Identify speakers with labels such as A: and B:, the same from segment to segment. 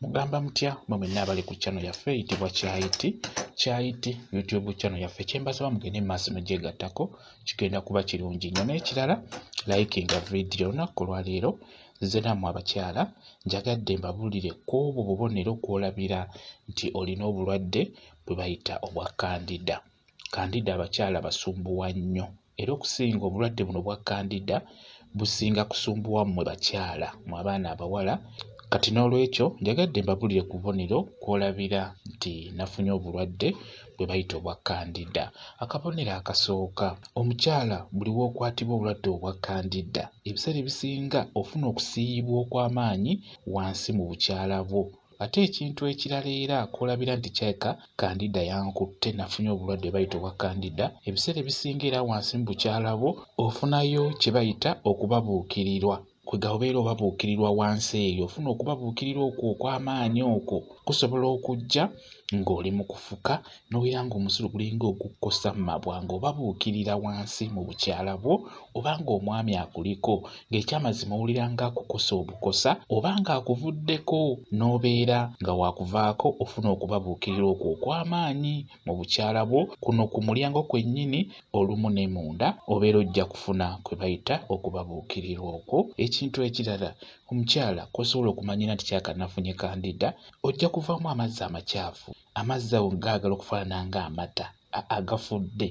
A: Mugamba mutya mwenna abali ku channel yaffe eyitibwa Kyayiti YouTube channel yaffe. Kyembasaba mugende maaso mugyegattako kigenda kuba kirungi nnyo. N'ekirala likinga video olunaku olwaleero nze nammwe abakyala njagadde mbabuulire ku obwo bubonero kwolabira nti olina obulwadde bwe bayita obwa Candida. Candida abakyala basumbuwa nnyo era okusinga obulwadde buno bwa Candida businga kusumbuwa mmwe bakyala mu abaana abawala. Kati n'olwekyo njagadde mbabuulire ku bubonero kwolabira nti nafunye obulwadde bwe bayita obwa Candida. Akabonero akasooka, omukyala buli w'okwatibwa obulwadde obwa Candida ebiseera ebisinga ofuna okusiiyibwa okw'amaanyi wansi mu bukyala bwo. Ate ekintu ekirala era kwolabira nti kyeka Candida yankutte nafunye obulwadde bayita obwa Candida, ebiseera ebisinga era wansi mu bukyala bwo ofunayo kye bayita okubabuukirirwa. Kwega obeera obabuukirirwa wansi eyo, ofuna okubabuukirirwa okwo okw'amaanyi okwo kusobola okujja ng'oli mu kufuka n'obeera ng'omusiro gulinga ogukkosa mu mabwa ng'obabuukirira wansi mu bukyala bwo, oba ng'omwami akuliko ng'ekyamazima owulira ng'akukosa obukosa oba ng'akuvuddeko n'obeera nga waakuvaako ofuna okubabuukirirwa okwo okw'amaanyi mu bukyala bwo. Kuno ku mulyango kwennyini olumu ne munda obeera ojja kufuna kwe bayita okubabuukirirwa okwo. Ekintu ekirala omukyala kw'osobola okumanyira nti kyaka nafunye Candida, ojja kuvaamu amazzi amakyafu, amazzi ago gaagala okufaanana ng'amata agafudde,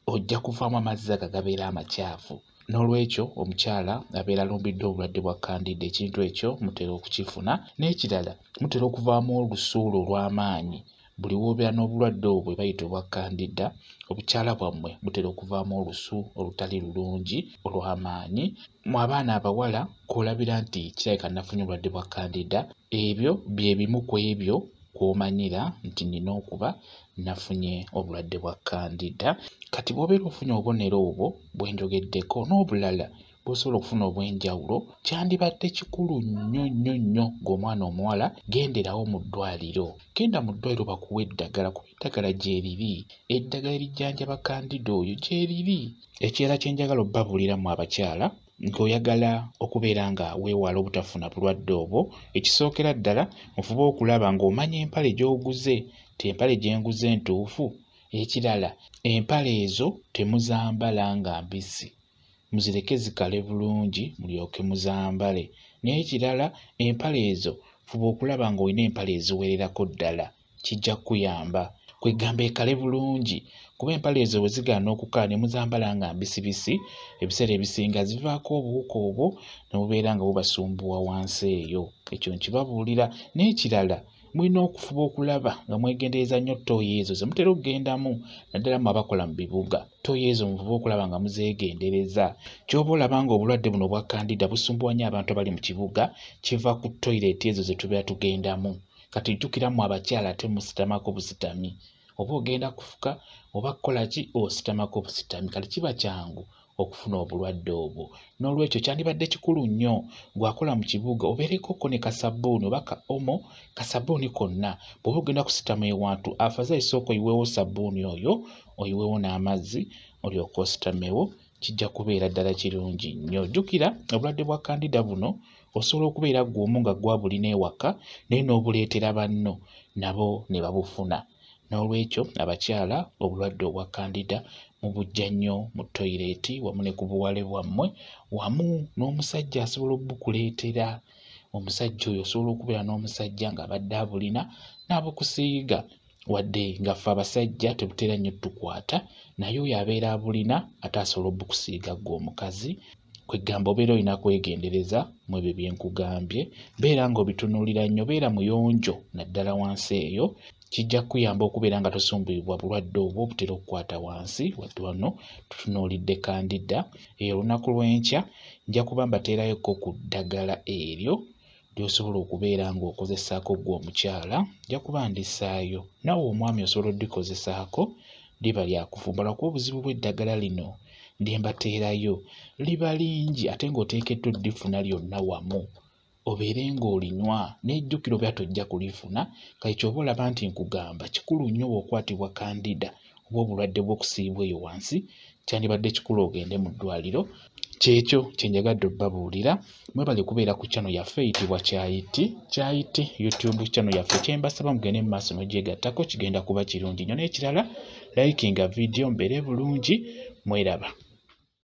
A: ojja kuvaamu amazzi ago agabeera amakyafu. N'olwekyo omukyala abeera alumbiddwa obulwadde bwa Candida, ekintu ekyo mutera okukifuna. N'ekirala mutera okuvaamu olusuulu olw'amaanyi. Buli w'obeera n'obulwadde obwo bwe bayita obwa Candida, obukyala bwammwe butera okuvaamu olusu olutali lulungi olw'amaanyi. Mu abaana abawala kwolabira nti kirabika nafunye obulwadde bwa Candida, ebyo bye bimu ku ebyo kw'omanyira nti nina okuba nafunye obulwadde bwa Candida. Kati bw'obeera ofunye obubonero obwo bwe njogeddeko n'obulala bw'osobola okufuna obw'enjawulo, kyandibadde kikulu nnyo nnyo nnyo ng'omwana omuwala genderawo mu ddwaliro. Genda mu ddwaliro bakuwe eddagala, kuba eddagala gyeriri, eddagala erijjanjaba Candida oyo gyeriri. Ekirala kye njagala obbabuuliramu abakyala ng'oyagala okubeera nga weewala obutafuna bulwadde obwo, ekisookera ddala ofube okulaba ng'omanya empale gy'oguze ti empale gye nguze ntuufu. Ekirala empale ezo temuzambala nga mbisi, muzireke zikale bulungi mulyoke muzambale. N'ekirala empale ezo fuba okulaba ng'olina empale eziwererako ddala, kijja kukuyamba. Kwegamba ekale bulungi, kuba empale ezo bwe zigaana okukala ne muzambala nga mbisibisi, ebiseera ebisinga zivaako obuwuka obwo ne bubeera nga bubasumbuwa wansi eyo. Ekyo nkibabuulira. N'ekirala mulina okufuba okulaba nga mwegendereza nnyo ttooyi ezo ze mutera okugendamu, naddala mu abakola mu bibuga. Ttooyi ezo mufube okulaba nga muzeegendereza. Ky'oba olaba nga obulwadde buno bwa Candida busumbuwa nnyo abantu abali mu kibuga, kiva ku toyireeti ezo ze tubeera tugendamu. Kati jjukiramu abakyala ate musitamako busitami. Oba ogenda kufuka oba kukola ki ositamako busitami, kati kiba kyangu okufuna obulwadde obwo. N'olwekyo kyandibadde kikulu nnyo gwakola mu kibuga obeerekoko ne kasabbuuni oba ka omo, kasabbuuni konna. Bw'oba ogenda kusitama ewantu afadhali sooka oyiweewo sabbuuni oyo, oyiweewo n'amazzi olyoke ositamewo, kijja kubeera ddala kirungi nnyo. Jjukira obulwadde bwa Candida buno osobola okubeera gw'omu nga gwabulina ewaka naye n'obuleetera banno nabo ne babufuna. N'olwekyo abakyala obulwadde obwa Candida mubujja nnyo mu toyireeti wamu ne ku buwale bwammwe, wamu n'omusajja asobola obukuleetera. Omusajja oyo osobola okubeera n'omusajja ng'abadde abulina n'abukusiiga, wadde nga ffe abasajja tebutera nnyo tukwata, naye oyo abeera abulina ate asobola obukusiiga ggwe omukazi. Kwegamba obeera olina kwegendereza mu ebyo bye nkugambye, beera ng'obitunuulira nnyo, beera muyonjo naddala wansi eyo. Kijja kukuyamba okubeera nga tosumbuyibwa bulwadde obwo obutera okukwata wansi. Wadde wano tutunuulidde Candida. Olunaku lw'enkya nja kuba mbateerayoko ku ddagala eryo ly'osobola okubeera ng'okozesaako ggwe omukyala. Nja kuba ndissaayo, naawe omwami osobola oddikozesaako, liba lyakufumba. Kuba obuzibu bw'eddagala lino lye mbateerayo liba lingi ate ng'oteekeddwa oddifuna lyonna wamu, obeere ng'olinywa n'ejjukira oba tojja kulifuna. Kale ky'oba olaba nti nkugamba kikulu nnyo bw'okwatibwa Candida oba obulwadde bw'okusiibwa eyo wansi, kyandibadde kikulu ogende mu ddwaliro. Kyekyo kyenjagadde obbabuulira. Mwebale kubeera ku channel yaffe eyitibwa Kyayiti YouTube channel yaffe. Kyembasaba mugende mu maaso n'ogyegattako, kigenda kuba kirungi nnyo. N'ekirala likinga video mbeere bulungi. Mweraba.